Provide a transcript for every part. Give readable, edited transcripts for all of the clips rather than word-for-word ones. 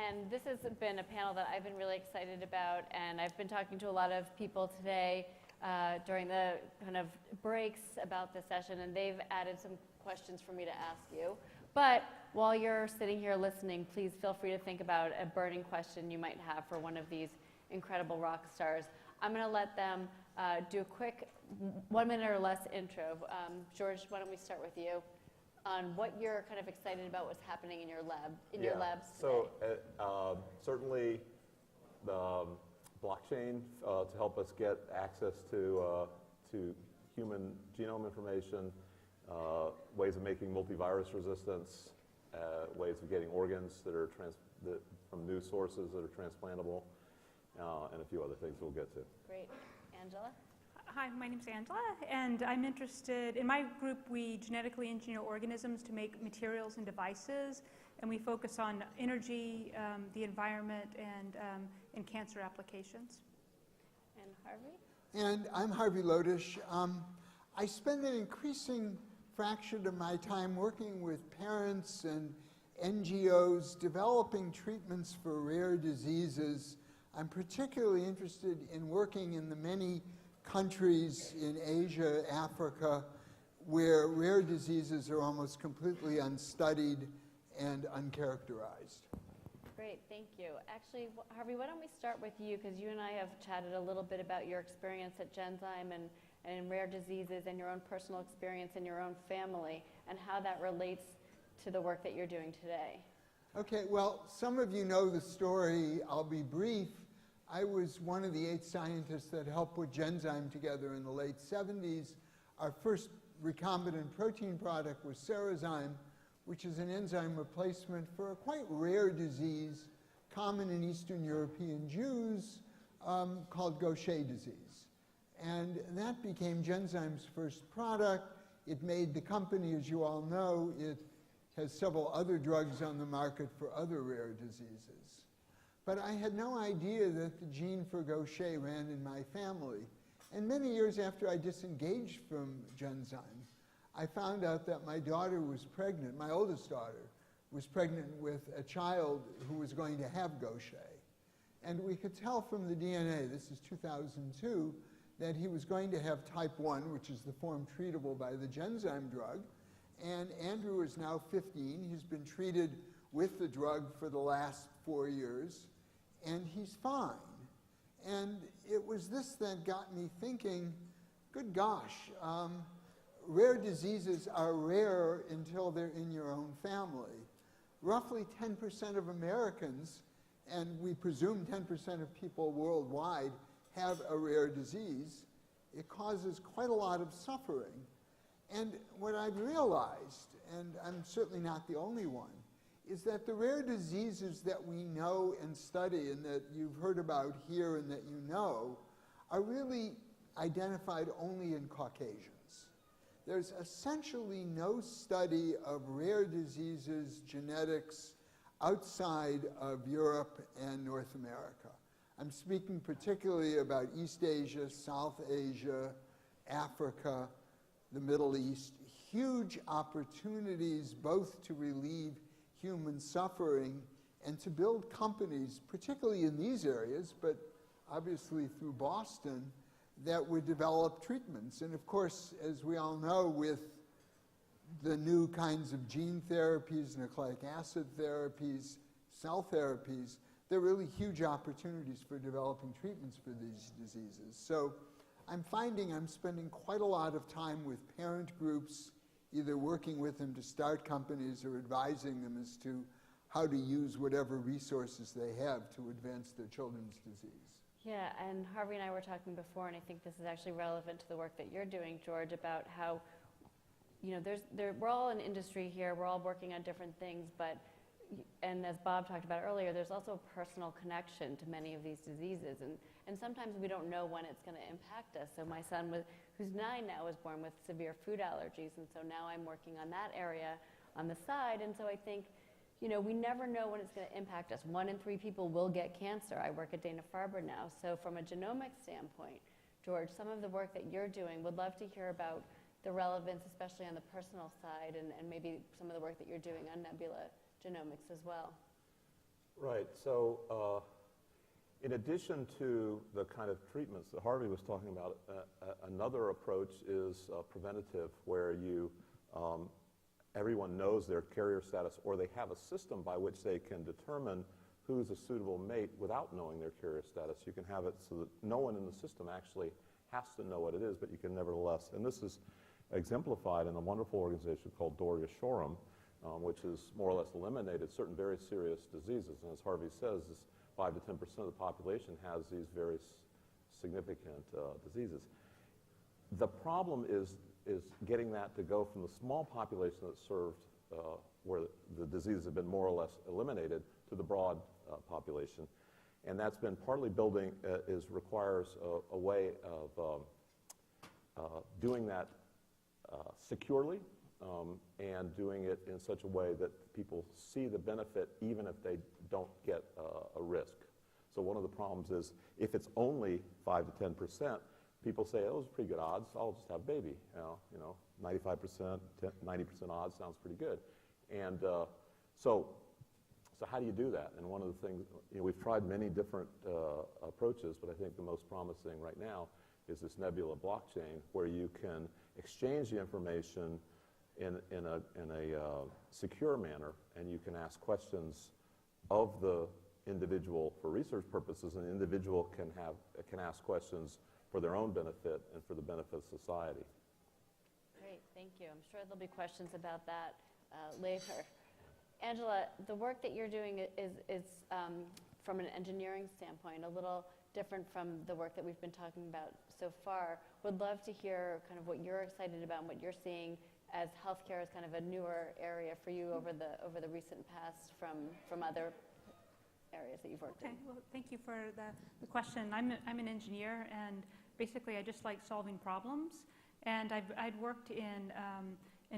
And this has been a panel that I've been really excited about, and I've been talking to a lot of people today during the kind of breaks about this session, and they've added some questions for me to ask you. But while you're sitting here listening, please feel free to think about a burning question you might have for one of these incredible rock stars. I'm going to let them do a quick 1 minute or less intro. George, why don't we start with you on what you're kind of excited about what's happening in your lab, your labs today. So certainly the blockchain to help us get access to human genome information, ways of making multivirus resistance, ways of getting organs that are from new sources that are transplantable, and a few other things we'll get to. Great. Angela? Hi, my name's Angela, and I'm interested, in my group we genetically engineer organisms to make materials and devices, and we focus on energy, the environment, and cancer applications. And Harvey? And I'm Harvey Lotish. I spend an increasing fraction of my time working with parents and NGOs developing treatments for rare diseases. I'm particularly interested in working in the many countries in Asia, Africa, where rare diseases are almost completely unstudied and uncharacterized. Great, thank you. Actually, Harvey, why don't we start with you, because you and I have chatted a little bit about your experience at Genzyme and in rare diseases and your own personal experience in your own family and how that relates to the work that you're doing today. Okay, well, some of you know the story. I'll be brief. I was one of the 8 scientists that helped put Genzyme together in the late 70s. Our first recombinant protein product was Cerezyme, which is an enzyme replacement for a quite rare disease common in Eastern European Jews called Gaucher disease. And that became Genzyme's first product. It made the company, as you all know, it has several other drugs on the market for other rare diseases. But I had no idea that the gene for Gaucher ran in my family. And many years after I disengaged from Genzyme, I found out that my daughter was pregnant, my oldest daughter, was pregnant with a child who was going to have Gaucher. And we could tell from the DNA, this is 2002, that he was going to have type 1, which is the form treatable by the Genzyme drug. And Andrew is now 15. He's been treated with the drug for the last 4 years, and he's fine. And it was this that got me thinking, good gosh, rare diseases are rare until they're in your own family. Roughly 10% of Americans, and we presume 10% of people worldwide, have a rare disease. It causes quite a lot of suffering. And what I've realized, and I'm certainly not the only one, is that the rare diseases that we know and study and that you've heard about here and that you know are really identified only in Caucasians. There's essentially no study of rare diseases, genetics, outside of Europe and North America. I'm speaking particularly about East Asia, South Asia, Africa, the Middle East. Huge opportunities both to relieve human suffering and to build companies, particularly in these areas, but obviously through Boston, that would develop treatments. And of course, as we all know, with the new kinds of gene therapies, nucleic acid therapies, cell therapies, there are really huge opportunities for developing treatments for these diseases. So I'm finding I'm spending quite a lot of time with parent groups, either working with them to start companies or advising them as to how to use whatever resources they have to advance their children's disease. Yeah, and Harvey and I were talking before, and I think this is actually relevant to the work that you're doing, George, about how, you know, we're all in industry here, we're all working on different things, but, and as Bob talked about earlier, there's also a personal connection to many of these diseases, and sometimes we don't know when it's going to impact us. So my son, who's 9 now, was born with severe food allergies, and so now I'm working on that area on the side, and so I think, you know, we never know when it's going to impact us. 1 in 3 people will get cancer. I work at Dana-Farber now. So from a genomic standpoint, George, some of the work that you're doing, would love to hear about the relevance, especially on the personal side, and maybe some of the work that you're doing on nebula genomics as well. Right. So in addition to the kind of treatments that Harvey was talking about, another approach is preventative, where everyone knows their carrier status, or they have a system by which they can determine who's a suitable mate without knowing their carrier status. You can have it so that no one in the system actually has to know what it is, but you can nevertheless. And this is exemplified in a wonderful organization called Doria Shorum, which has more or less eliminated certain very serious diseases. And as Harvey says, 5 to 10% of the population has these very significant diseases. The problem is getting that to go from the small population that's served, where the diseases have been more or less eliminated, to the broad population. And that's been partly building, requires a way of doing that securely, and doing it in such a way that people see the benefit even if they don't get a risk. So one of the problems is if it's only 5 to 10%, people say, oh, those are pretty good odds, I'll just have a baby. 95%, 90% odds sounds pretty good. And so how do you do that? And one of the things, we've tried many different approaches, but I think the most promising right now is this nebula blockchain, where you can exchange the information in a secure manner, and you can ask questions of the individual for research purposes, and the individual can ask questions for their own benefit and for the benefit of society. Great, thank you. I'm sure there'll be questions about that later. Angela, the work that you're doing is from an engineering standpoint, a little different from the work that we've been talking about so far. Would love to hear kind of what you're excited about and what you're seeing as healthcare is kind of a newer area for you over the recent past from other areas that you've worked in. Well, thank you for the question. I'm an engineer, and basically I just like solving problems. And I'd worked in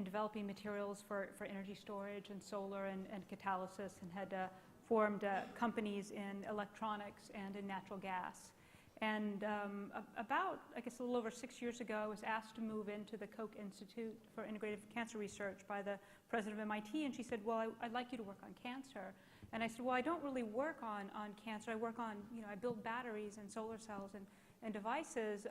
developing materials for energy storage and solar and catalysis, and had formed companies in electronics and in natural gas. And about, I guess, a little over 6 years ago, I was asked to move into the Koch Institute for Integrative Cancer Research by the president of MIT, and she said, well, I'd like you to work on cancer. And I said, well, I don't really work on cancer. I work on, I build batteries and solar cells and devices.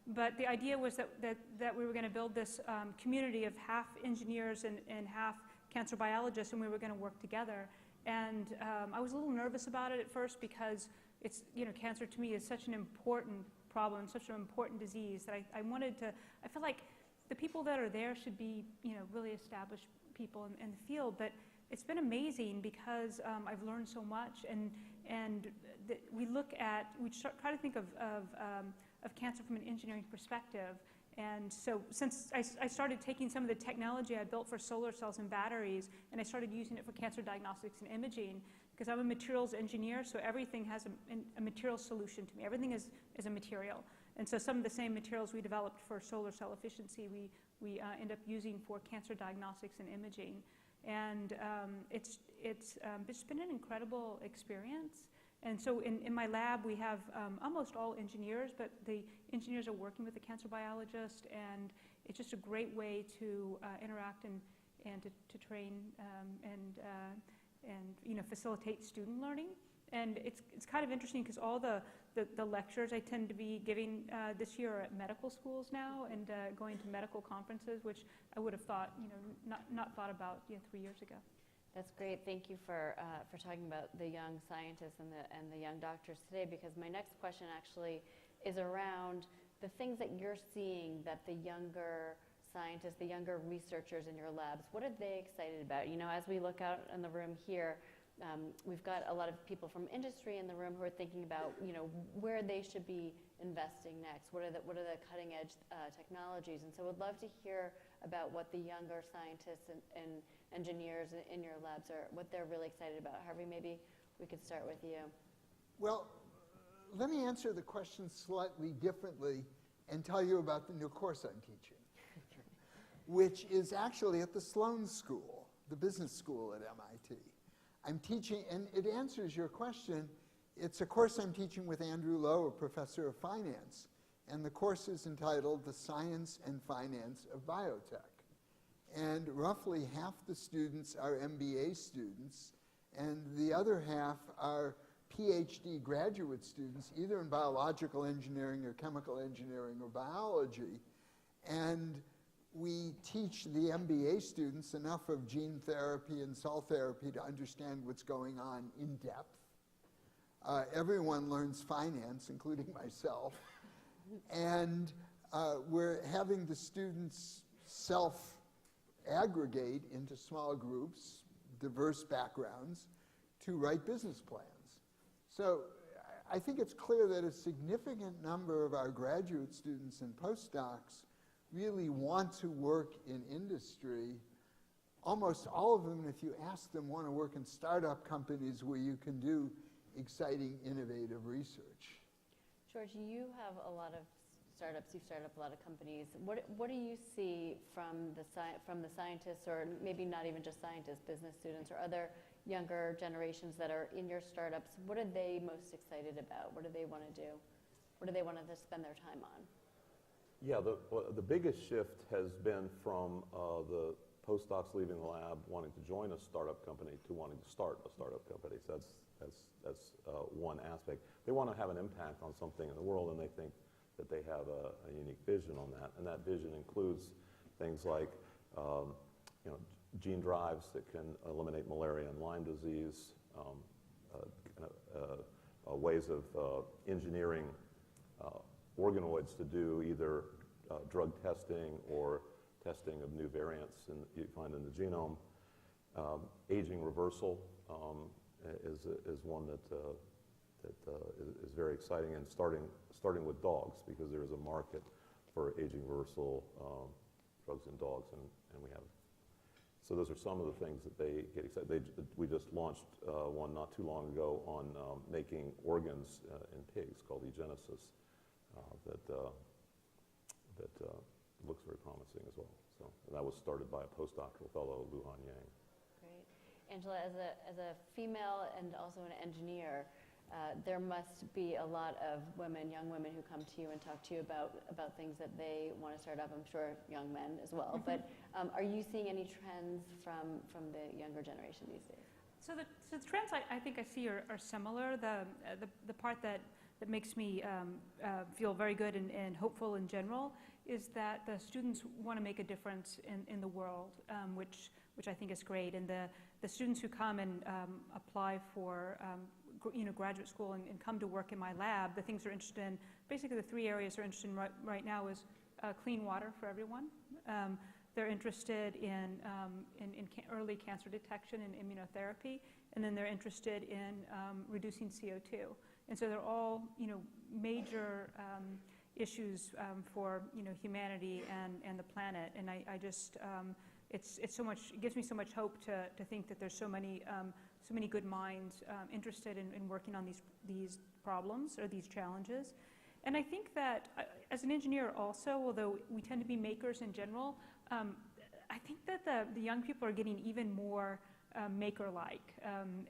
But the idea was that we were going to build this community of half engineers and half cancer biologists, and we were going to work together. And I was a little nervous about it at first, because it's, cancer to me is such an important problem, such an important disease, that I feel like the people that are there should be, really established people in the field. But it's been amazing, because I've learned so much, and we try to think of cancer from an engineering perspective. And so since I started taking some of the technology I built for solar cells and batteries, and I started using it for cancer diagnostics and imaging, because I'm a materials engineer, so everything has a material solution to me. Everything is a material. And so some of the same materials we developed for solar cell efficiency, we end up using for cancer diagnostics and imaging. And it's been an incredible experience. And so in my lab, we have almost all engineers, but the engineers are working with the cancer biologist, and it's just a great way to interact and to train and facilitate student learning. And it's kind of interesting, because all the lectures I tend to be giving this year are at medical schools now, and going to medical conferences, which I would have thought, not thought about 3 years ago. That's great. Thank you for talking about the young scientists and the young doctors today, because my next question actually is around the things that you're seeing that the younger scientists, the younger researchers in your labs, what are they excited about? As we look out in the room here, we've got a lot of people from industry in the room who are thinking about, where they should be investing next. What are the cutting edge technologies? And so would love to hear about what the younger scientists and engineers in your labs what they're really excited about. Harvey, maybe we could start with you. Well, let me answer the question slightly differently and tell you about the new course I'm teaching, which is actually at the Sloan School, the business school at MIT. I'm teaching, and it answers your question. It's a course I'm teaching with Andrew Lowe, a professor of finance, and the course is entitled The Science and Finance of Biotech. And roughly half the students are MBA students, and the other half are PhD graduate students, either in biological engineering or chemical engineering or biology. And we teach the MBA students enough of gene therapy and cell therapy to understand what's going on in depth. Everyone learns finance, including myself. And we're having the students self-aggregate into small groups, diverse backgrounds, to write business plans. So I think it's clear that a significant number of our graduate students and postdocs really want to work in industry. Almost all of them, if you ask them, want to work in startup companies where you can do exciting, innovative research. George, you have a lot of startups, you've started up a lot of companies. What do you see from the scientists, or maybe not even just scientists, business students or other younger generations that are in your startups? What are they most excited about? What do they want to do? What do they want to spend their time on? Yeah, the biggest shift has been from the postdocs leaving the lab wanting to join a startup company to wanting to start a startup company. So that's one aspect. They want to have an impact on something in the world, and they think that they have a unique vision on that. And that vision includes things like gene drives that can eliminate malaria and Lyme disease, ways of engineering organoids to do either drug testing or testing of new variants you find in the genome. Aging reversal is one that is very exciting, and starting with dogs, because there is a market for aging reversal drugs in dogs, and we have. So those are some of the things that they get excited. We just launched one not too long ago on making organs in pigs called eGenesis that looks very promising as well. So that was started by a postdoctoral fellow, Luhan Yang. Great. Angela, as a female and also an engineer, there must be a lot of young women who come to you and talk to you about things that they want to start up. I'm sure young men as well. But are you seeing any trends from the younger generation these days? So the trends I think I see are similar. The part that makes me feel very good and hopeful in general is that the students want to make a difference in the world, which I think is great. And the students who come and apply for graduate school and come to work in my lab, the things they're interested in, basically the three areas they're interested in right now is clean water for everyone. They're interested in early cancer detection and immunotherapy, and then they're interested in reducing CO2. And so they're all major issues for humanity and the planet. And I just it's so much. It gives me so much hope to think that there's so many good minds interested in working on these problems or these challenges. And I think that as an engineer also, although we tend to be makers in general, I think that the young people are getting even more maker-like,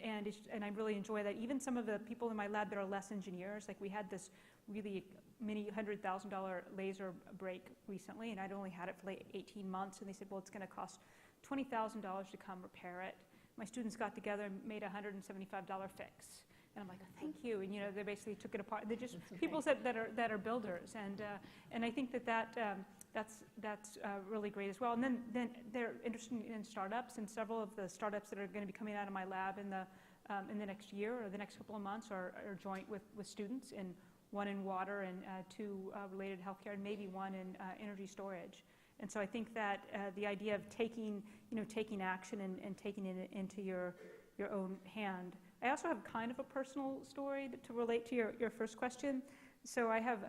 and I really enjoy that. Even some of the people in my lab that are less engineers, like we had this really many $100,000 laser break recently, and I'd only had it for like 18 months, and they said, well, it's going to cost $20,000 to come repair it. My students got together and made a $175 fix. And I'm like, oh, thank you. And they basically took it apart. They're just people that are builders, and I think that's really great as well. And then they're interested in startups, and several of the startups that are going to be coming out of my lab in the next year or the next couple of months are joint with students, and one in water and two related healthcare, and maybe one in energy storage. And so I think that the idea of taking action and taking it into your own hand. I also have kind of a personal story to relate to your first question. So I have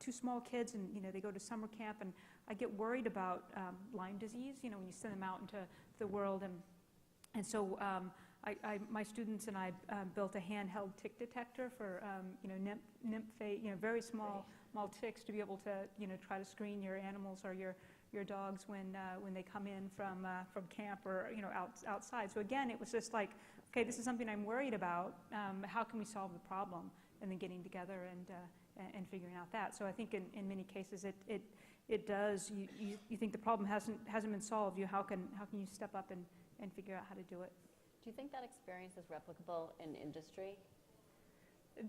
two small kids, and they go to summer camp, and I get worried about Lyme disease. When you send them out into the world, and so my students and I built a handheld tick detector for very small ticks to be able to try to screen your animals or your dogs when they come in from camp or outside. So again, it was just like, okay, this is something I'm worried about. How can we solve the problem? And then getting together and figuring out that. So I think in many cases it does. You think the problem hasn't been solved. How can you step up and figure out how to do it? Do you think that experience is replicable in industry?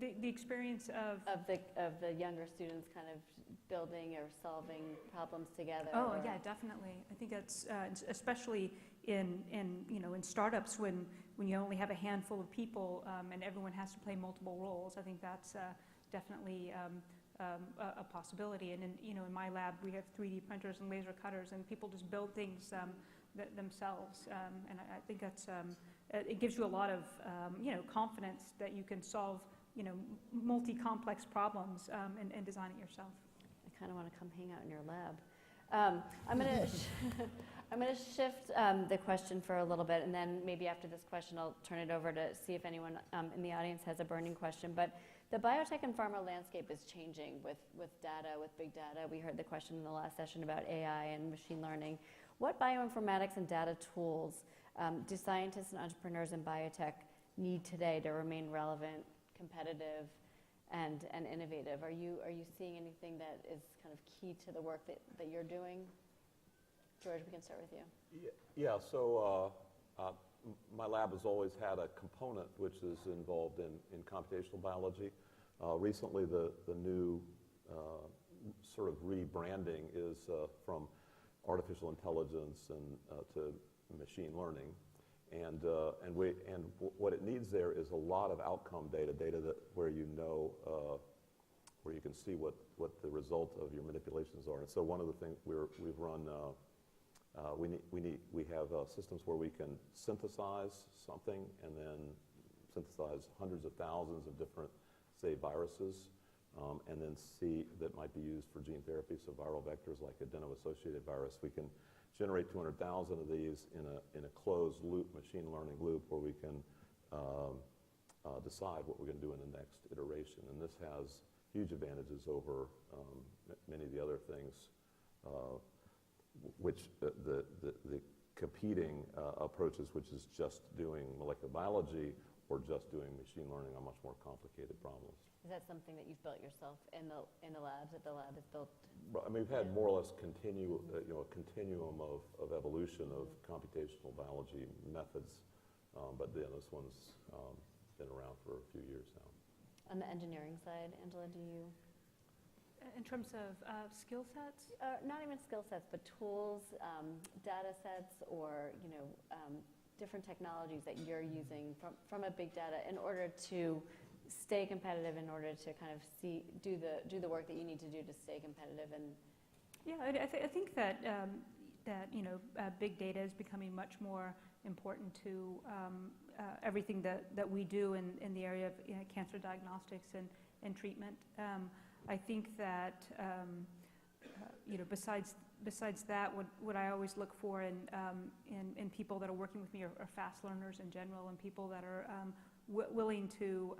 The experience of the younger students kind of building or solving problems together? Oh, or? yeah, definitely. I think that's especially in startups when you only have a handful of people and everyone has to play multiple roles. I think that's definitely a possibility. And in my lab, we have 3D printers and laser cutters, and people just build things themselves. And I think that's it gives you a lot of confidence that you can solve multi-complex problems and design it yourself. I kind of want to come hang out in your lab. I'm going to shift the question for a little bit, and then maybe after this question I'll turn it over to see if anyone in the audience has a burning question. But the biotech and pharma landscape is changing with data, with big data. We heard the question in the last session about AI and machine learning. What bioinformatics and data tools do scientists and entrepreneurs in biotech need today to remain relevant, competitive, and innovative? Are you seeing anything that is kind of key to the work that you're doing? George, we can start with you. Yeah, so my lab has always had a component which is involved in computational biology. Recently, the new sort of rebranding is from artificial intelligence and to machine learning. And what it needs there is a lot of outcome data where you can see what the result of your manipulations are. And so one of the things we've run, we have systems where we can synthesize something and then synthesize hundreds of thousands of different, say, viruses, and then see that might be used for gene therapy. So viral vectors like adeno-associated virus, we can generate 200,000 of these in a closed loop, machine learning loop, where we can decide what we're going to do in the next iteration. And this has huge advantages over many of the other things, which the competing approaches, which is just doing molecular biology or just doing machine learning on much more complicated problems. Is that something that you've built yourself in the labs, that the lab has built? I mean, we've had more or less a continuum of evolution of computational biology methods, but then this one's been around for a few years now. On the engineering side, Angela, do you? In terms of skill sets? Not even skill sets, but tools, data sets, or different technologies that you're using from a big data in order to stay competitive, in order to kind of do the work that you need to do to stay competitive. And yeah, I think that big data is becoming much more important to everything that we do in the area of cancer diagnostics and treatment. I think that besides that, what I always look for in people that are working with me are fast learners in general, and people that are willing to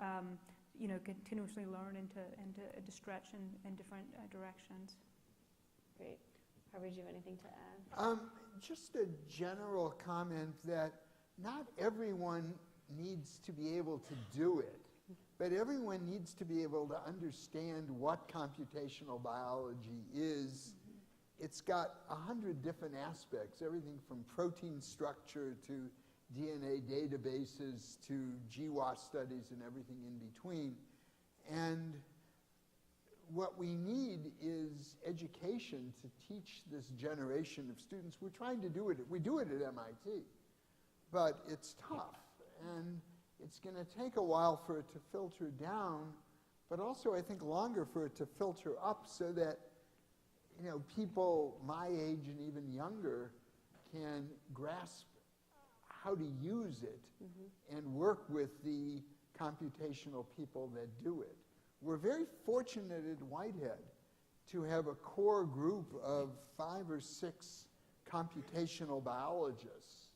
continuously learn and to stretch in different directions. Great. Harvey, do you have anything to add? Just a general comment that not everyone needs to be able to do it, but everyone needs to be able to understand what computational biology is. It's got 100 different aspects, everything from protein structure to DNA databases to GWAS studies and everything in between. And what we need is education to teach this generation of students. We're trying to do it. We do it at MIT, but it's tough. And it's going to take a while for it to filter down, but also I think longer for it to filter up so that people my age and even younger can grasp how to use it and work with the computational people that do it. We're very fortunate at Whitehead to have a core group of 5 or 6 computational biologists,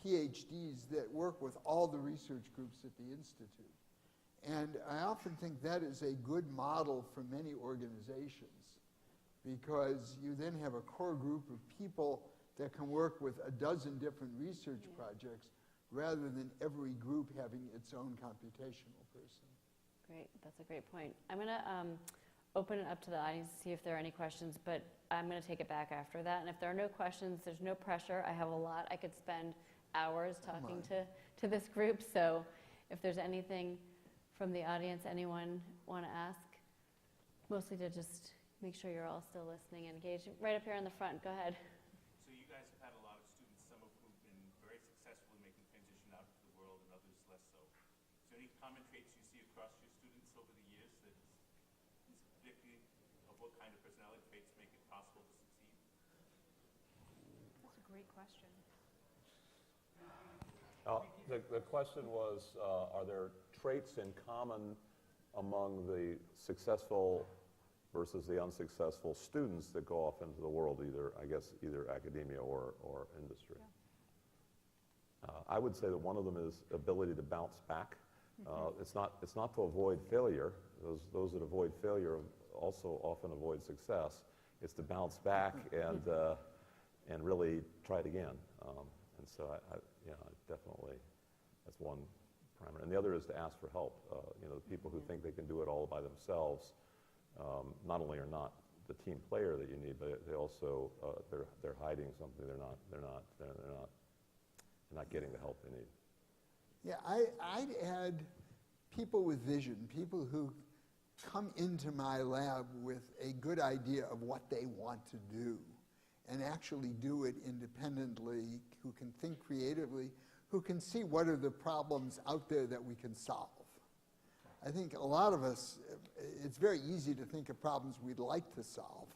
PhDs, that work with all the research groups at the Institute. And I often think that is a good model for many organizations, because you then have a core group of people that can work with a dozen different research projects rather than every group having its own computational person. Great, that's a great point. I'm going to open it up to the audience to see if there are any questions, but I'm going to take it back after that. And if there are no questions, there's no pressure. I have a lot. I could spend hours talking to this group. So if there's anything from the audience anyone want to ask, mostly to just make sure you're all still listening and engaged. Right up here in the front, go ahead. So you guys have had a lot of students, some of whom have been very successful in making transition out into the world and others less so. Is there any common traits you see across your students over the years that is predictive of what kind of personality traits make it possible to succeed? That's a great question. The question was, are there traits in common among the successful versus the unsuccessful students that go off into the world, either academia or industry? Yeah. I would say that one of them is ability to bounce back. It's not to avoid failure. Those that avoid failure also often avoid success. It's to bounce back and really try it again. And so I definitely, that's one primary. And the other is to ask for help. The people who think they can do it all by themselves, not only are not the team player that you need, but they also they're hiding something. They're not getting the help they need. Yeah, I'd add people with vision, people who come into my lab with a good idea of what they want to do and actually do it independently, who can think creatively, who can see what are the problems out there that we can solve. I think a lot of us, it's very easy to think of problems we'd like to solve,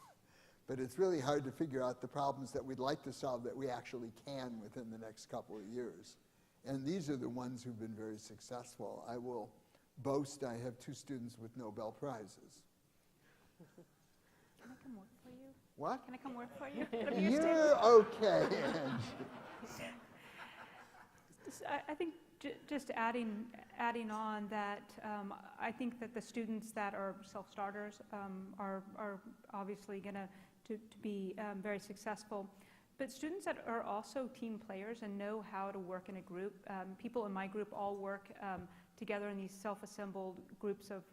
but it's really hard to figure out the problems that we'd like to solve that we actually can within the next couple of years. And these are the ones who've been very successful. I will boast I have 2 students with Nobel Prizes. Can I come work for you? What? Can I come work for you? It'll be your student. You're okay, Angie. I think just adding on that, I think that the students that are self-starters are obviously going to be very successful. But students that are also team players and know how to work in a group, people in my group all work together in these self-assembled groups of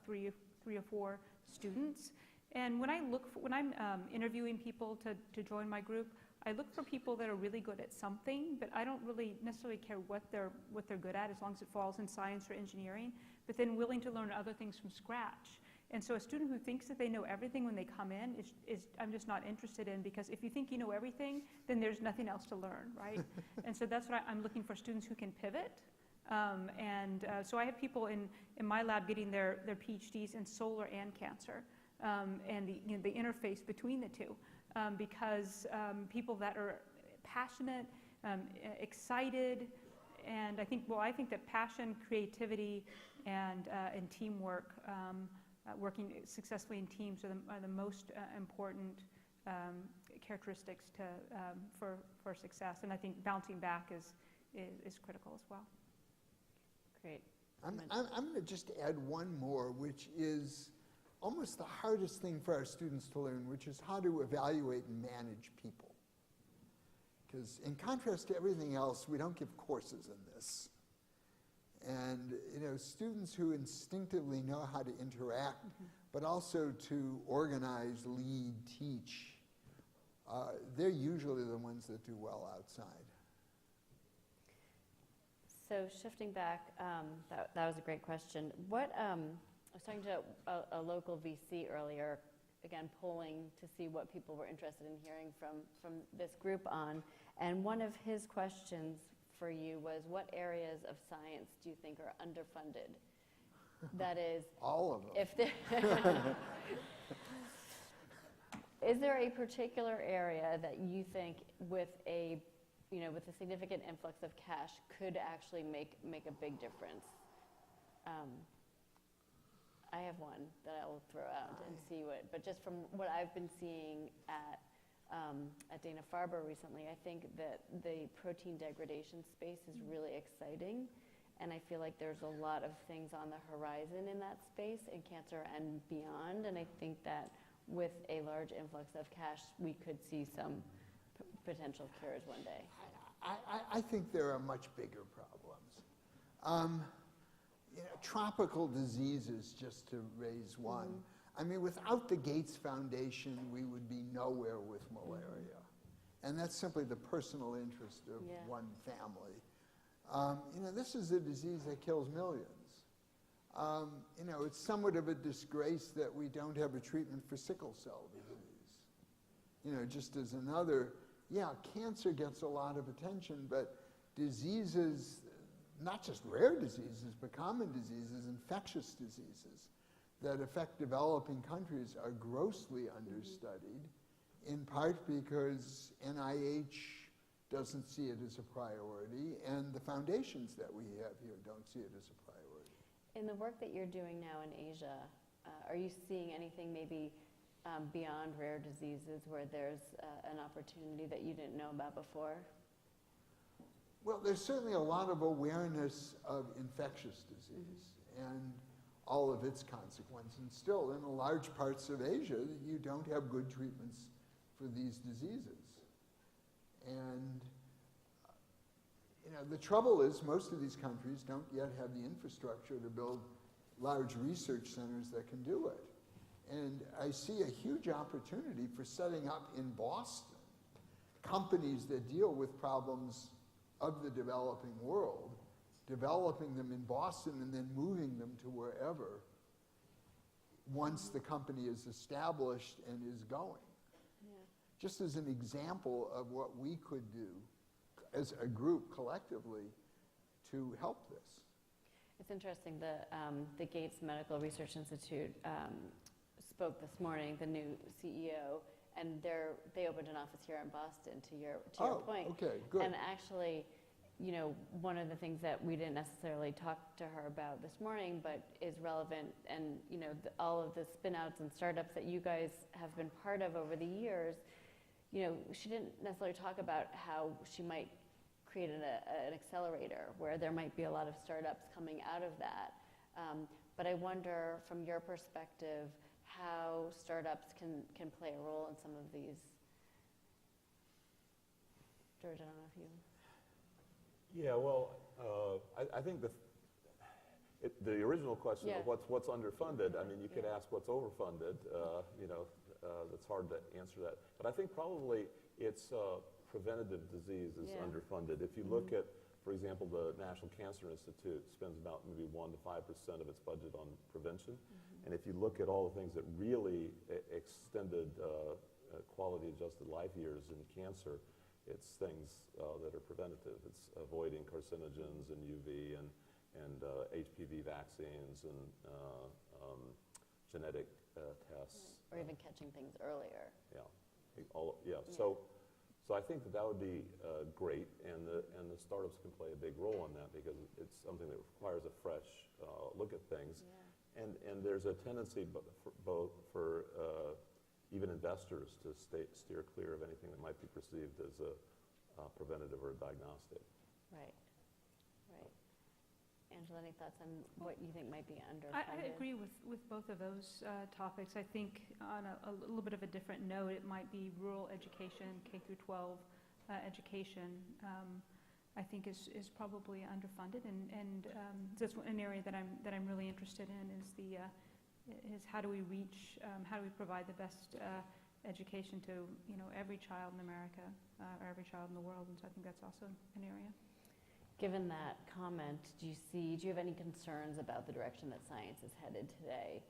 3 or 4 students. And when I'm interviewing people to join my group, I look for people that are really good at something, but I don't really necessarily care what they're good at, as long as it falls in science or engineering, but then willing to learn other things from scratch. And so a student who thinks that they know everything when they come in is I'm just not interested in, because if you think you know everything, then there's nothing else to learn, right? And so that's what I'm looking for, students who can pivot. So I have people in my lab getting their PhDs in solar and cancer, and the interface between the two. Because people that are passionate, excited, and I think that passion, creativity, and teamwork, working successfully in teams are the most important characteristics for success. And I think bouncing back is critical as well. Great. I'm going to just add one more, which is almost the hardest thing for our students to learn, which is how to evaluate and manage people. Because in contrast to everything else, we don't give courses in this. And students who instinctively know how to interact, but also to organize, lead, teach, they're usually the ones that do well outside. So shifting back, that was a great question. I was talking to a local VC earlier, again, polling to see what people were interested in hearing from this group on. And one of his questions for you was, what areas of science do you think are underfunded? That is, all of them. If there is there a particular area that you think with a significant influx of cash could actually make a big difference? I have one that I will throw out and see but just from what I've been seeing at Dana-Farber recently, I think that the protein degradation space is really exciting, and I feel like there's a lot of things on the horizon in that space, in cancer and beyond, and I think that with a large influx of cash, we could see some potential cures one day. I think there are much bigger problems. Tropical diseases, just to raise one. I mean, without the Gates Foundation, we would be nowhere with malaria. And that's simply the personal interest of one family. This is a disease that kills millions. It's somewhat of a disgrace that we don't have a treatment for sickle cell disease. Just as another, cancer gets a lot of attention, but diseases, not just rare diseases, but common diseases, infectious diseases that affect developing countries are grossly understudied, in part because NIH doesn't see it as a priority, and the foundations that we have here don't see it as a priority. In the work that you're doing now in Asia, are you seeing anything maybe beyond rare diseases where there's an opportunity that you didn't know about before? Well, there's certainly a lot of awareness of infectious disease and all of its consequences. And still, in large parts of Asia, you don't have good treatments for these diseases. And the trouble is most of these countries don't yet have the infrastructure to build large research centers that can do it. And I see a huge opportunity for setting up in Boston companies that deal with problems of the developing world, developing them in Boston and then moving them to wherever once the company is established and is going. Yeah. Just as an example of what we could do as a group collectively to help this. It's interesting, the Gates Medical Research Institute spoke this morning, the new CEO, and they opened an office here in Boston, to your point. Okay, good. And actually, one of the things that we didn't necessarily talk to her about this morning, but is relevant, and all of the spin-outs and startups that you guys have been part of over the years, she didn't necessarily talk about how she might create an accelerator where there might be a lot of startups coming out of that. But I wonder, from your perspective, how startups can play a role in some of these. George, I don't know if you... Yeah, well, I think the original question of what's underfunded, I mean, you could ask what's overfunded, that's hard to answer that. But I think probably it's preventative disease is underfunded. If you look at, for example, the National Cancer Institute spends about maybe 1 to 5% of its budget on prevention. And if you look at all the things that really extended quality-adjusted life years in cancer, it's things that are preventative. It's avoiding carcinogens and UV and HPV vaccines and genetic tests. Or even catching things earlier. So I think that would be great, and the startups can play a big role in that because it's something that requires a fresh look at things. Yeah. And there's a tendency for even investors to steer clear of anything that might be perceived as a preventative or a diagnostic. Right. Angela, any thoughts on what you think might be underfunded? I agree with both of those topics. I think on a little bit of a different note, it might be rural education, K through 12 education, I think is probably underfunded, and that's an area that I'm really interested in is how do we reach, how do we provide the best education to every child in America or every child in the world, and so I think that's also an area. Given that comment, do you have any concerns about the direction that science is headed today?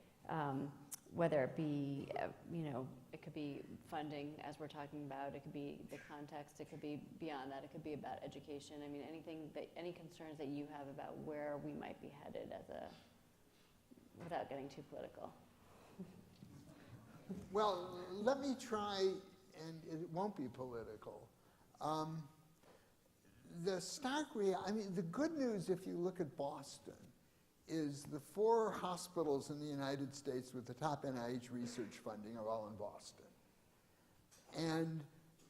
Whether it be, it could be funding, as we're talking about, it could be the context, it could be beyond that, it could be about education. I mean, any concerns that you have about where we might be headed without getting too political? Well, let me try, and it won't be political. The good news, if you look at Boston, is the 4 hospitals in the United States with the top NIH research funding are all in Boston. And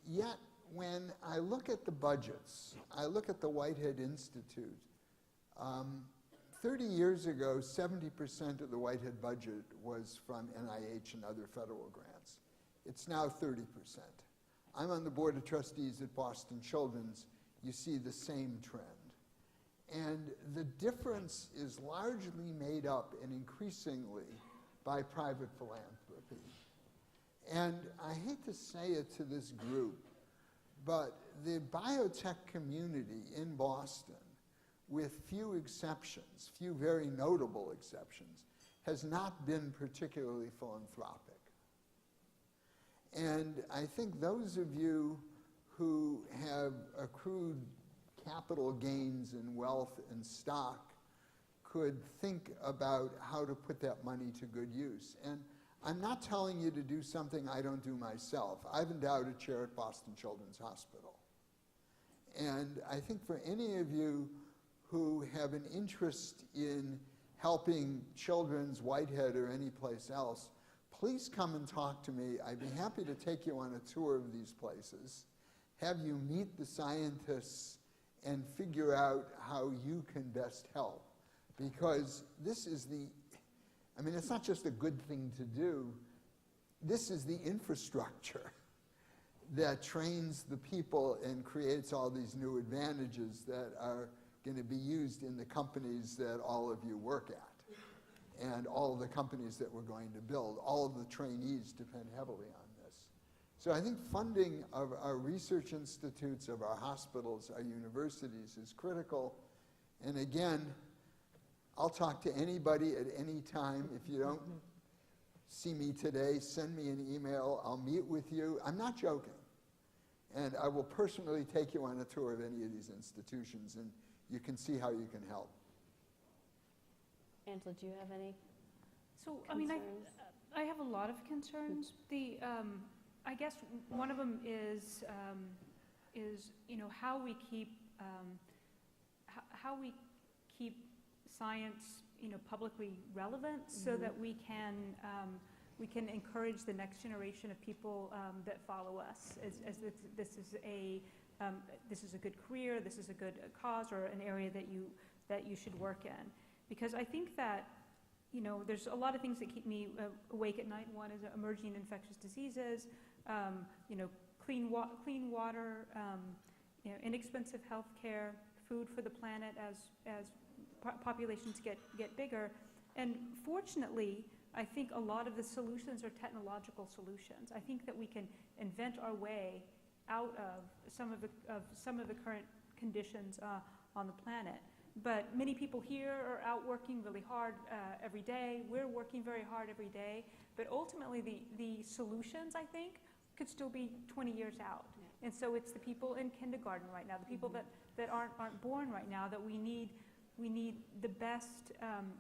yet, when I look at the budgets, I look at the Whitehead Institute, 30 years ago, 70% of the Whitehead budget was from NIH and other federal grants. It's now 30%. I'm on the board of trustees at Boston Children's. You see the same trend. And the difference is largely made up and increasingly by private philanthropy. And I hate to say it to this group, but the biotech community in Boston with few exceptions, few very notable exceptions, has not been particularly philanthropic. And I think those of you who have accrued capital gains in wealth and stock could think about how to put that money to good use. And I'm not telling you to do something I don't do myself. I've endowed a chair at Boston Children's Hospital. And I think for any of you who have an interest in helping Children's, Whitehead, or any place else, please come and talk to me. I'd be happy to take you on a tour of these places, have you meet the scientists, and figure out how you can best help. Because this is I mean, it's not just a good thing to do. This is the infrastructure that trains the people and creates all these new advantages that are going to be used in the companies that all of you work at, and all of the companies that we're going to build. All of the trainees depend heavily on this. So I think funding of our research institutes, of our hospitals, our universities is critical. And again, I'll talk to anybody at any time. If you don't see me today, send me an email. I'll meet with you. I'm not joking. And I will personally take you on a tour of any of these institutions, and you can see how you can help. Angela, do you have any So, concerns? I mean, I have a lot of concerns. I guess one of them is how we keep science publicly relevant, so that we can encourage the next generation of people that follow us as this is a good career, this is a good cause, or an area that you should work in. Because I think that there's a lot of things that keep me awake at night. One is emerging infectious diseases, clean water, inexpensive health care, food for the planet as populations get bigger. And fortunately, I think a lot of the solutions are technological solutions. I think that we can invent our way out of some of the current conditions on the planet. But many people here are out working really hard every day. We're working very hard every day. But ultimately, the solutions, I think, could still be 20 years out. Yeah. And so it's the people in kindergarten right now, the people that aren't born right now, that we need the best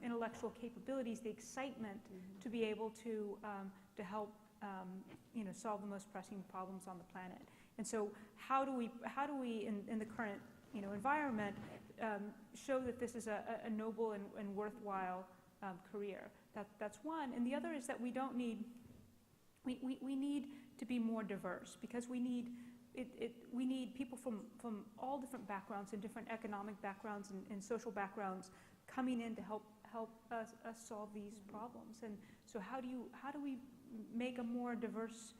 intellectual capabilities, the excitement to be able to help solve the most pressing problems on the planet. And so how do we in the current environment show that this is a noble and worthwhile career? That's one. And the other is that we need to be more diverse, because we need people from all different backgrounds and different economic backgrounds and social backgrounds coming in to help us solve these problems. And so how do we make a more diverse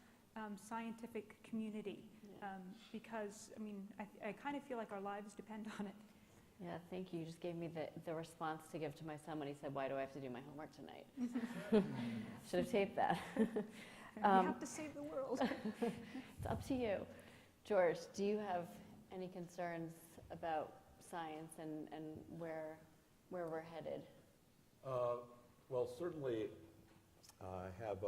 scientific community? Yeah. Because I mean, I kind of feel like our lives depend on it. Yeah, thank you. You just gave me the response to give to my son when he said, "Why do I have to do my homework tonight?" Should have taped that. We have to save the world. It's up to you. George, do you have any concerns about science and where we're headed? Well, certainly I have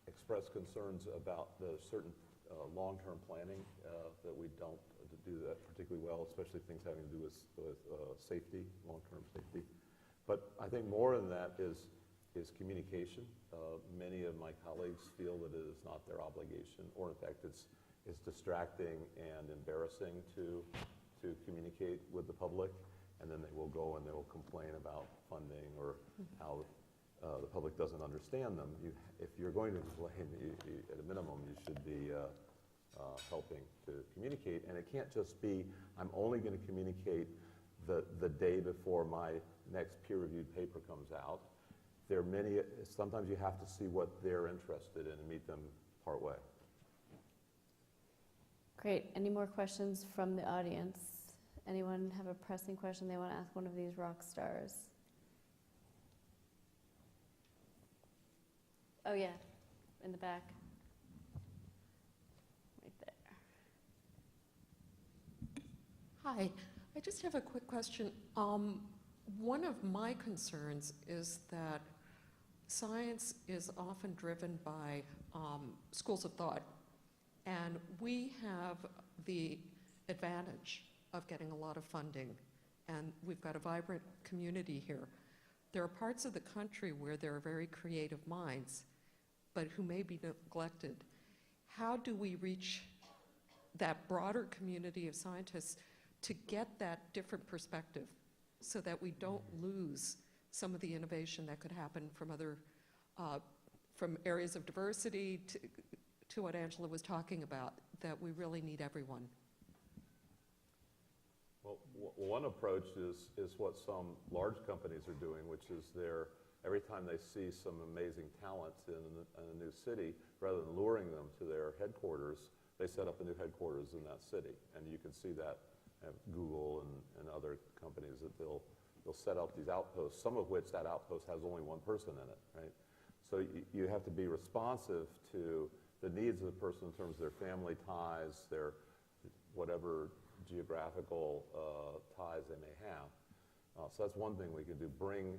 expressed concerns about the certain long-term planning that we don't do that particularly well, especially things having to do with safety, long-term safety. But I think more than that is communication. Many of my colleagues feel that it is not their obligation, or in fact it's distracting and embarrassing to communicate with the public, and then they will go and they will complain about funding or how the public doesn't understand them. If you're going to complain, at a minimum, you should be helping to communicate. And it can't just be, I'm only going to communicate the day before my next peer-reviewed paper comes out. There are many, sometimes you have to see what they're interested in and meet them partway. Great. Any more questions from the audience? Anyone have a pressing question they want to ask one of these rock stars? Oh yeah, in the back. Right there. Hi, I just have a quick question. One of my concerns is that science is often driven by schools of thought, and we have the advantage of getting a lot of funding, and we've got a vibrant community here. There are parts of the country where there are very creative minds, but who may be neglected. How do we reach that broader community of scientists to get that different perspective so that we don't lose some of the innovation that could happen from other, from areas of diversity to what Angela was talking about, that we really need everyone? Well, one approach is what some large companies are doing, which is every time they see some amazing talent in a new city, rather than luring them to their headquarters, they set up a new headquarters in that city. And you can see that at Google and other companies, that they'll set up these outposts, some of which that outpost has only one person in it, right? So you have to be responsive to the needs of the person in terms of their family ties, their whatever geographical ties they may have. So that's one thing we can do, bring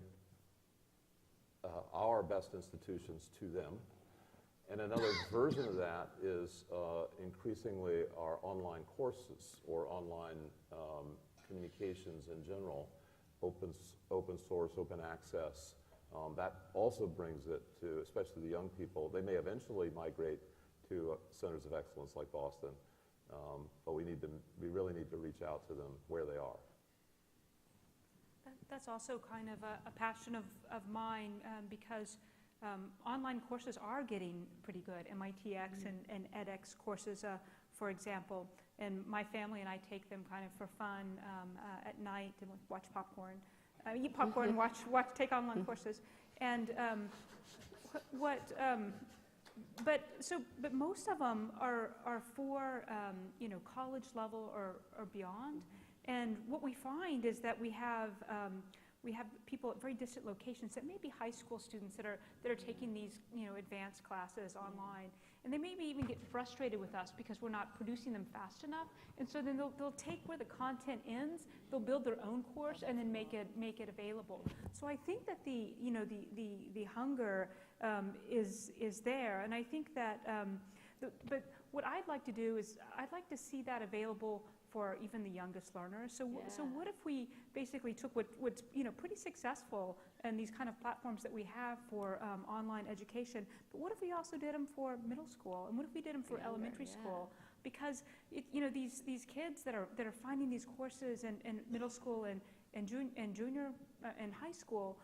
our best institutions to them. And another version of that is increasingly our online courses or online communications in general, open source, open access. That also brings it to, especially the young people. They may eventually migrate to centers of excellence like Boston, but we really need to reach out to them where they are. That's also kind of a passion of mine, because online courses are getting pretty good. MITx and edX courses, for example. And my family and I take them kind of for fun at night and watch popcorn. Eat popcorn, take online courses. And but most of them are for college level or beyond. And what we find is that we have people at very distant locations that may be high school students that are taking these advanced classes online, and they maybe even get frustrated with us because we're not producing them fast enough. And so then they'll take where the content ends, they'll build their own course and then make it available. So I think that the hunger is there, and I think that but what I'd like to do is I'd like to see that available for even the youngest learners. So what if we basically took what's pretty successful and these kind of platforms that we have for online education, but what if we also did them for middle school, and what if we did them for elementary school? Because these kids that are finding these courses in middle school and junior and high school,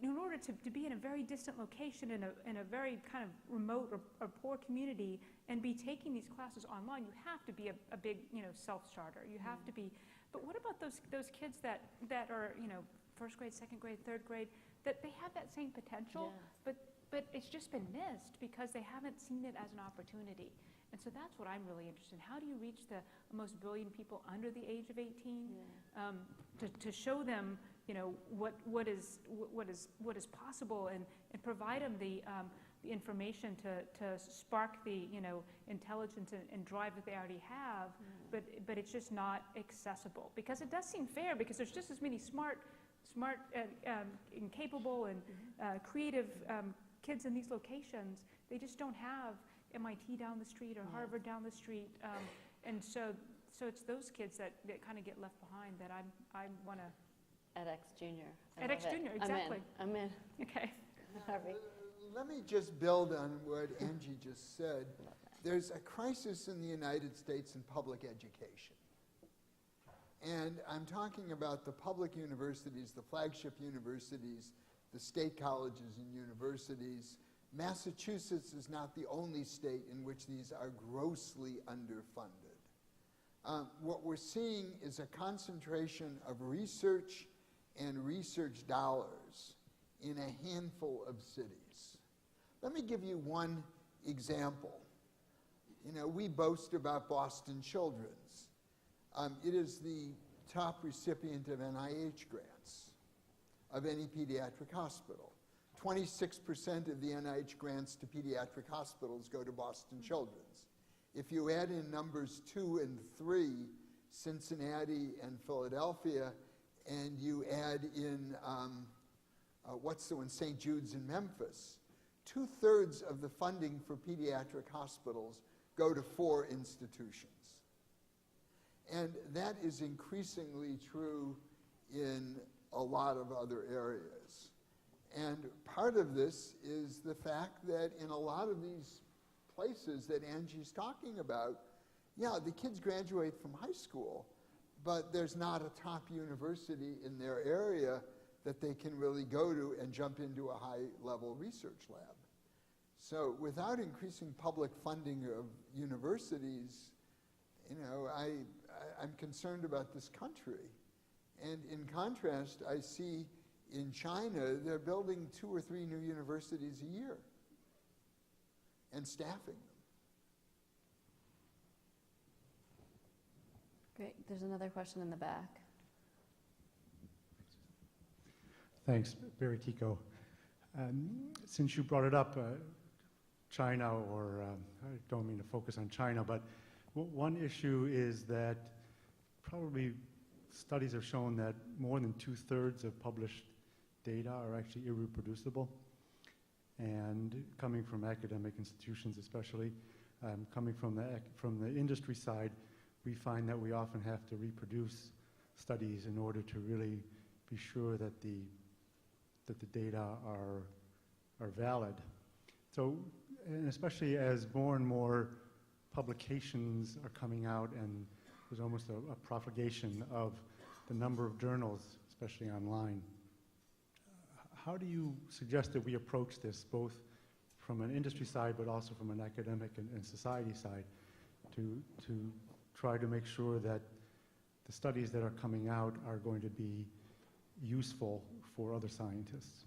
in order to be in a very distant location in a very kind of remote or poor community and be taking these classes online, you have to be a big self-starter. You have to be. But what about those kids that are first grade, second grade, third grade, that they have that same potential, but it's just been missed because they haven't seen it as an opportunity. And so that's what I'm really interested in. How do you reach the most brilliant people under the age of 18 to show them what is possible, and provide them the information to spark the intelligence and drive that they already have, but it's just not accessible, because it does seem fair, because there's just as many smart and capable and creative kids in these locations. They just don't have MIT down the street or Harvard down the street, and so it's those kids that kind of get left behind that I want to. edX Junior. edX Junior, exactly. I'm in. Okay. Harvey. Let me just build on what Angie just said. There's a crisis in the United States in public education. And I'm talking about the public universities, the flagship universities, the state colleges and universities. Massachusetts is not the only state in which these are grossly underfunded. What we're seeing is a concentration of research and research dollars in a handful of cities. Let me give you one example. We boast about Boston Children's. It is the top recipient of NIH grants of any pediatric hospital. 26% of the NIH grants to pediatric hospitals go to Boston Children's. If you add in numbers 2 and 3, Cincinnati and Philadelphia, and you add in, what's the one, St. Jude's in Memphis, 2/3 of the funding for pediatric hospitals go to 4 institutions. And that is increasingly true in a lot of other areas. And part of this is the fact that in a lot of these places that Angie's talking about, yeah, the kids graduate from high school, but there's not a top university in their area that they can really go to and jump into a high-level research lab. So without increasing public funding of universities, you know, I'm concerned about this country. And in contrast, I see in China, they're building 2 or 3 new universities a year and staffing them. Great. There's another question in the back. Thanks, Barry Tico. Since you brought it up, China, or I don't mean to focus on China, but one issue is that probably studies have shown that more than 2/3 of published data are actually irreproducible. And coming from academic institutions especially, coming from the industry side, we find that we often have to reproduce studies in order to really be sure that the data are valid. So, and especially as more and more publications are coming out, and there's almost a propagation of the number of journals, especially online. How do you suggest that we approach this, both from an industry side, but also from an academic and society side, to try to make sure that the studies that are coming out are going to be useful for other scientists?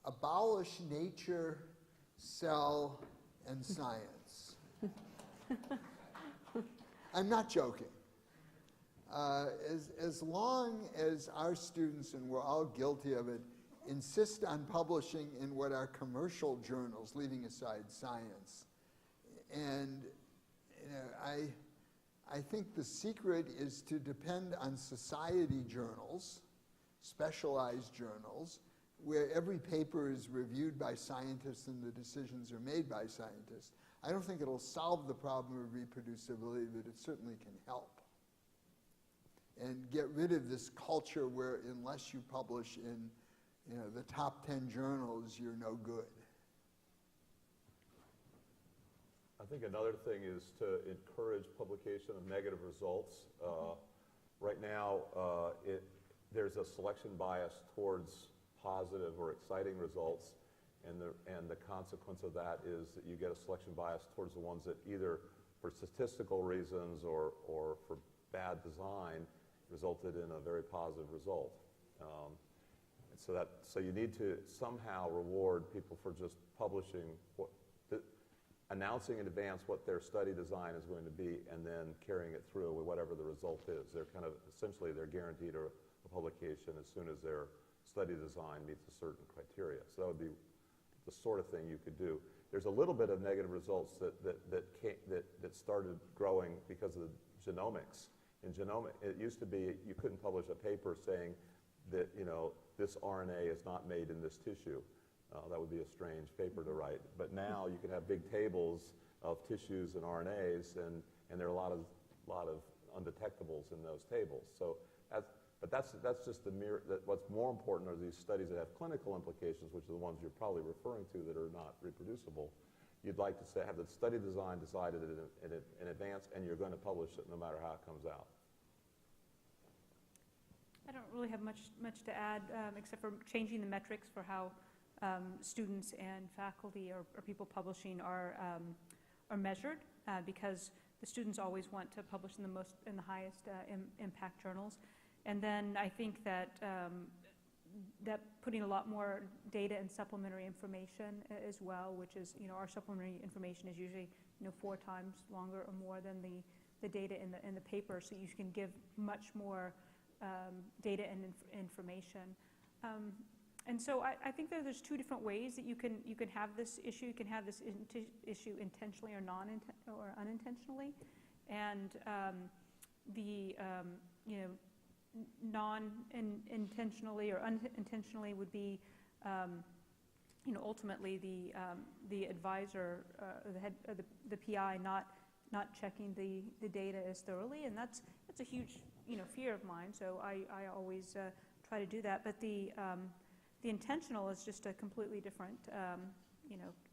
Abolish nature, cell, and science. I'm not joking. As long as our students, and we're all guilty of it, insist on publishing in what are commercial journals, leaving aside science. And you know, I think the secret is to depend on society journals, specialized journals, where every paper is reviewed by scientists and the decisions are made by scientists. I don't think it'll solve the problem of reproducibility, but it certainly can help. And get rid of this culture where unless you publish in, you know, the top 10 journals, you're no good. I think another thing is to encourage publication of negative results. Right now, there's a selection bias towards positive or exciting results, and the consequence of that is that you get a selection bias towards the ones that either for statistical reasons or for bad design resulted in a very positive result. So you need to somehow reward people for just publishing, announcing in advance what their study design is going to be, and then carrying it through with whatever the result is. They're kind of, essentially, they're guaranteed a publication as soon as their study design meets a certain criteria. So that would be the sort of thing you could do. There's a little bit of negative results that started growing because of the genomics. In genomics, it used to be you couldn't publish a paper saying that, you know, this RNA is not made in this tissue. That would be a strange paper to write. But now you can have big tables of tissues and RNAs, and there are a lot of undetectables in those tables. So, but that's just the mere. What's more important are these studies that have clinical implications, which are the ones you're probably referring to that are not reproducible. You'd like to have the study design decided in advance, and you're going to publish it no matter how it comes out. I don't really have much to add, except for changing the metrics for how students and faculty or people publishing are measured, because the students always want to publish in the highest impact journals. And then I think that that putting a lot more data and supplementary information as well, which is, you know, our supplementary information is usually, you know, 4 times longer or more than the data in the paper, so you can give much more data and information. And so I think that there's two different ways that you can have this issue. You can have this issue intentionally or unintentionally, and non-intentionally or unintentionally would be, ultimately the advisor, the head, the PI not checking the data as thoroughly, and that's a huge fear of mine. So I always try to do that, but the intentional is just a completely different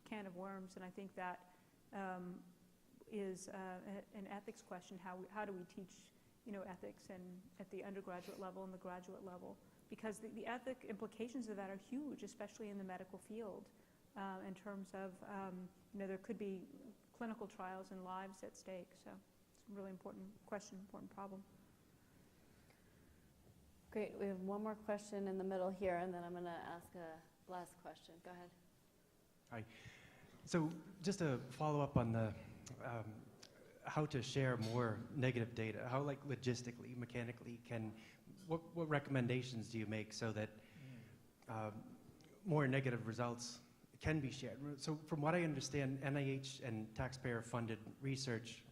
can of worms, and I think that is an ethics question. How do we teach ethics and at the undergraduate level and the graduate level? Because the ethic implications of that are huge, especially in the medical field, in terms of there could be clinical trials and lives at stake. So it's a really important question, important problem. Great. We have one more question in the middle here, and then I'm going to ask a last question. Go ahead. Hi. So just to follow up on the how to share more negative data, how, like, logistically, mechanically, what recommendations do you make so that more negative results can be shared? So from what I understand, NIH and taxpayer-funded research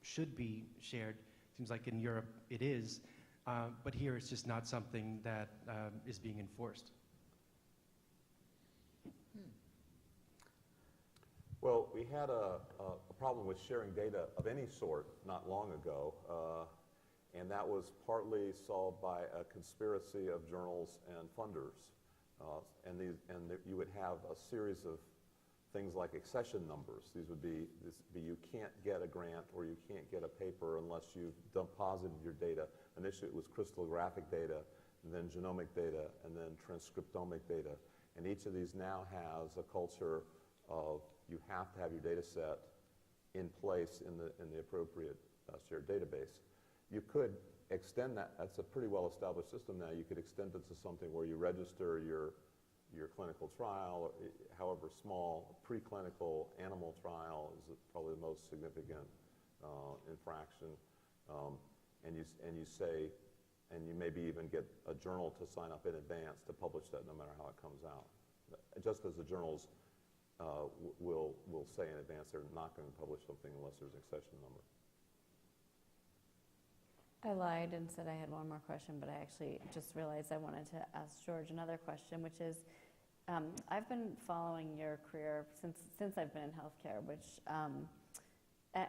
should be shared. Seems like in Europe it is. But here it's just not something that is being enforced. Well, we had a problem with sharing data of any sort not long ago, and that was partly solved by a conspiracy of journals and funders. You would have a series of things like accession numbers. These would be you can't get a grant or you can't get a paper unless you've deposited your data. Initially it was crystallographic data, and then genomic data, and then transcriptomic data. And each of these now has a culture of you have to have your data set in place in the appropriate shared database. You could extend that. That's a pretty well-established system now. You could extend it to something where you register your clinical trial, however small. Preclinical animal trial is probably the most significant infraction. And you say, and you maybe even get a journal to sign up in advance to publish that no matter how it comes out. Just as the journals will say in advance they're not going to publish something unless there's an accession number. I lied and said I had one more question, but I actually just realized I wanted to ask George another question, which is, I've been following your career since I've been in healthcare,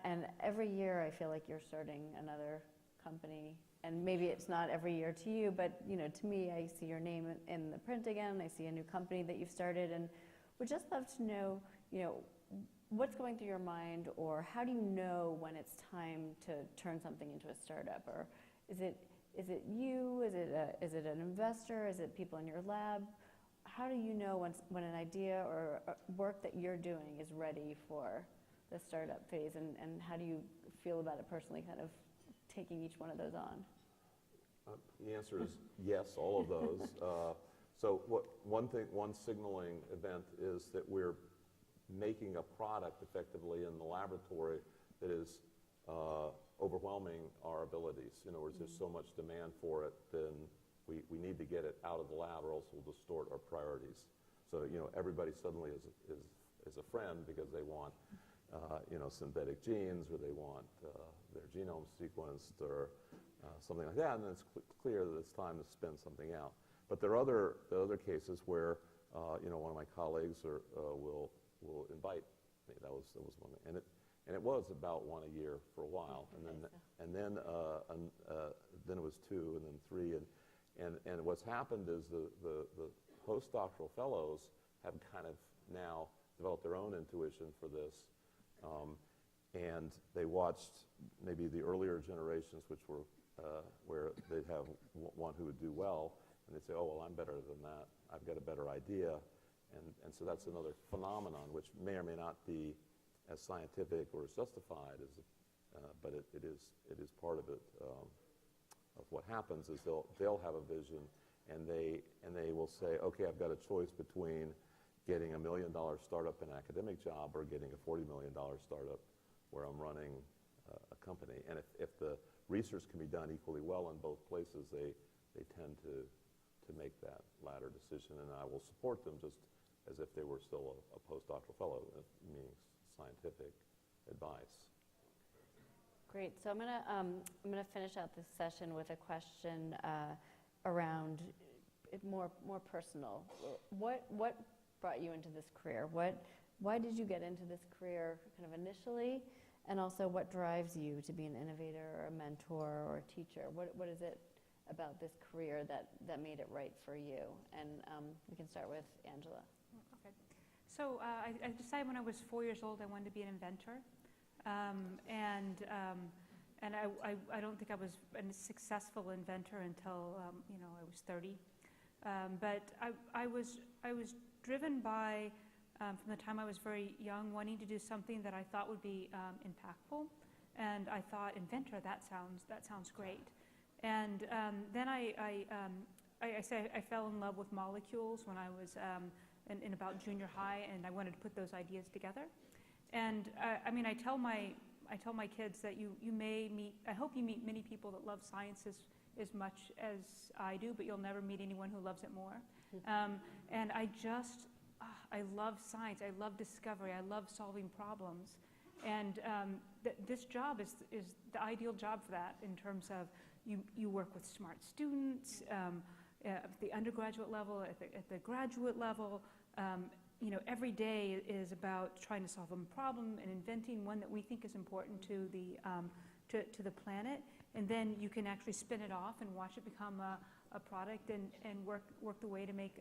and every year I feel like you're starting another company, and maybe it's not every year to you, but to me, I see your name in the print again. I see a new company that you've started, and would just love to know, what's going through your mind, or how do you know when it's time to turn something into a startup? Or is it you? Is it an investor? Is it people in your lab? How do you know when an idea or work that you're doing is ready for the startup phase, and how do you feel about it personally, kind of taking each one of those on? The answer is yes, all of those. So one signaling event is that we're making a product effectively in the laboratory that is overwhelming our abilities. In other words, there's so much demand for it, then we need to get it out of the lab, or else we'll distort our priorities. So everybody suddenly is a friend because they want synthetic genes, or they want their genome sequenced, or something like that, and then it's clear that it's time to spin something out. But there are other cases where one of my colleagues will invite me. That was one, and it was about one a year for a while, and then it was two, and then three, and what's happened is the postdoctoral fellows have kind of now developed their own intuition for this, and they watched maybe the earlier generations, which were where they'd have one who would do well, and they'd say, oh, well, I'm better than that. I've got a better idea. And so that's another phenomenon which may or may not be as scientific or as justified, but it is part of it. Of what happens is they'll have a vision, and they will say, okay, I've got a choice between getting $1 million startup in an academic job or getting a $40 million startup where I'm running a company. And if the research can be done equally well in both places, they tend to make that latter decision, and I will support them just as if they were still a postdoctoral fellow, meaning scientific advice. Great. So I'm gonna finish out this session with a question around it more personal. What brought you into this career? Why did you get into this career kind of initially, and also what drives you to be an innovator or a mentor or a teacher? What is it about this career that made it right for you? And we can start with Angela. Okay. So I decided when I was 4 years old I wanted to be an inventor. And I don't think I was a successful inventor until I was 30. But I was driven by, from the time I was very young, wanting to do something that I thought would be impactful. And I thought, inventor, that sounds great. And then I fell in love with molecules when I was in about junior high, and I wanted to put those ideas together. And I tell my kids that you may meet, I hope you meet many people that love science as much as I do, but you'll never meet anyone who loves it more. And I love science, I love discovery, I love solving problems. And this job is the ideal job for that, in terms of you work with smart students at the undergraduate level, at the graduate level. Every day is about trying to solve a problem and inventing one that we think is important to the planet, and then you can actually spin it off and watch it become a product and work the way to make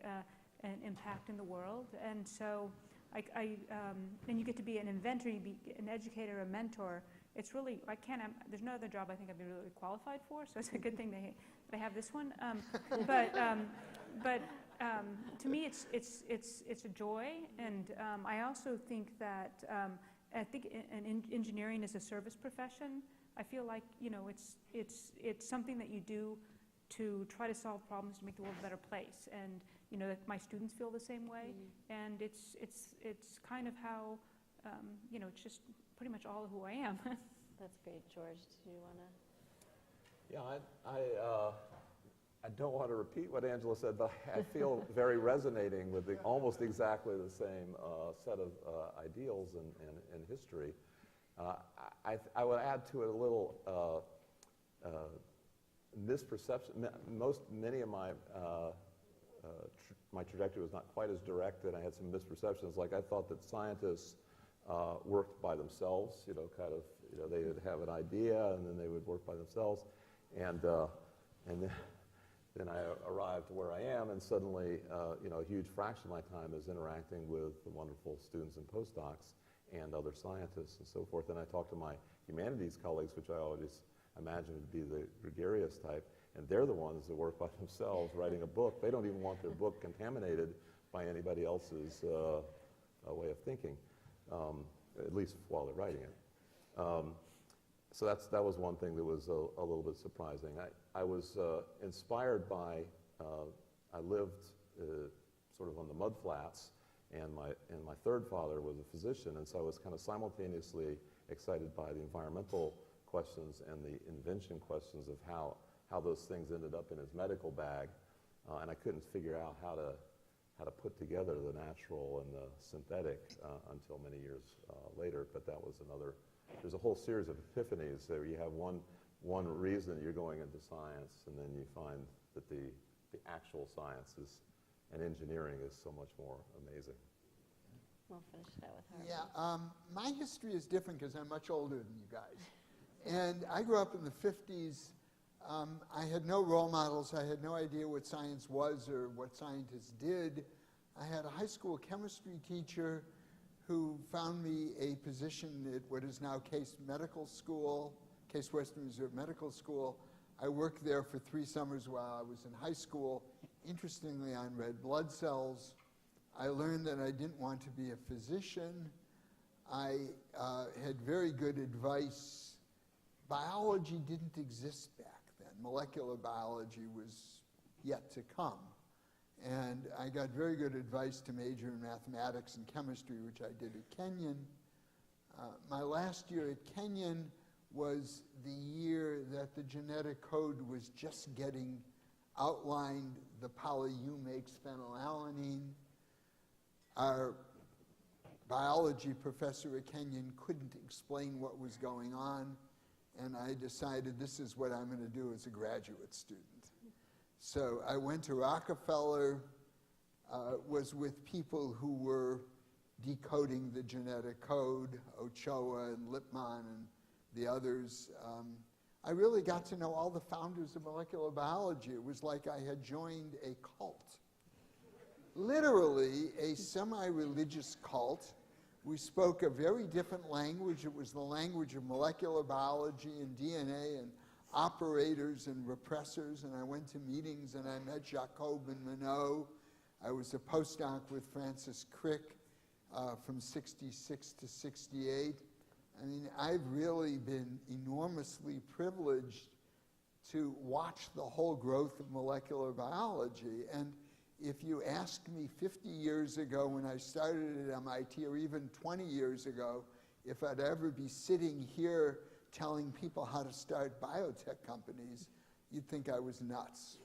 an impact in the world. And so, and you get to be an inventor, you be an educator, a mentor. It's really, there's no other job I think I'd be really qualified for, so it's a good thing that I have this one. But to me, it's a joy, and I also think that engineering is a service profession. I feel like it's something that you do to try to solve problems to make the world a better place, and my students feel the same way, and it's kind of how it's just pretty much all of who I am. That's great, George. Do you want to? Yeah, I don't want to repeat what Angela said, but I feel very resonating with almost exactly the same set of ideals and history. I would add to it a little misperception. Many of my trajectory was not quite as direct, and I had some misperceptions. Like, I thought that scientists worked by themselves. They would have an idea, and then they would work by themselves, and then I arrived to where I am, and suddenly, a huge fraction of my time is interacting with the wonderful students and postdocs and other scientists and so forth. And I talk to my humanities colleagues, which I always imagine would be the gregarious type, and they're the ones that work by themselves writing a book. They don't even want their book contaminated by anybody else's way of thinking, at least while they're writing it. So that was one thing that was a little bit surprising. I was inspired by, I lived sort of on the mudflats, and my third father was a physician, and so I was kind of simultaneously excited by the environmental questions and the invention questions of how those things ended up in his medical bag, and I couldn't figure out how to put together the natural and the synthetic until many years later. But that was another. There's a whole series of epiphanies there. You have one reason that you're going into science, and then you find that the actual sciences and engineering is so much more amazing. We'll finish it out with Harvey. Yeah, my history is different because I'm much older than you guys. And I grew up in the 50s. I had no role models. I had no idea what science was or what scientists did. I had a high school chemistry teacher who found me a position at what is now Case Medical School, Case Western Reserve Medical School. I worked there for 3 summers while I was in high school, interestingly on red blood cells. I learned that I didn't want to be a physician. I had very good advice. Biology didn't exist back then. Molecular biology was yet to come. And I got very good advice to major in mathematics and chemistry, which I did at Kenyon. My last year at Kenyon was the year that the genetic code was just getting outlined the poly-U makes phenylalanine. Our biology professor at Kenyon couldn't explain what was going on, and I decided this is what I'm going to do as a graduate student. So I went to Rockefeller, was with people who were decoding the genetic code, Ochoa and Lipman and the others. I really got to know all the founders of molecular biology. It was like I had joined a cult. Literally a semi-religious cult. We spoke a very different language. It was the language of molecular biology and DNA and operators and repressors, and I went to meetings and I met Jacob and Monod. I was a postdoc with Francis Crick from 66 to 68. I mean, I've really been enormously privileged to watch the whole growth of molecular biology. And if you asked me 50 years ago when I started at MIT, or even 20 years ago, if I'd ever be sitting here telling people how to start biotech companies, you'd think I was nuts.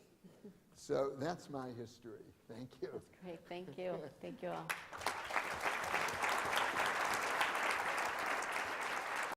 So that's my history. Thank you. That's great. Thank you. Thank you all.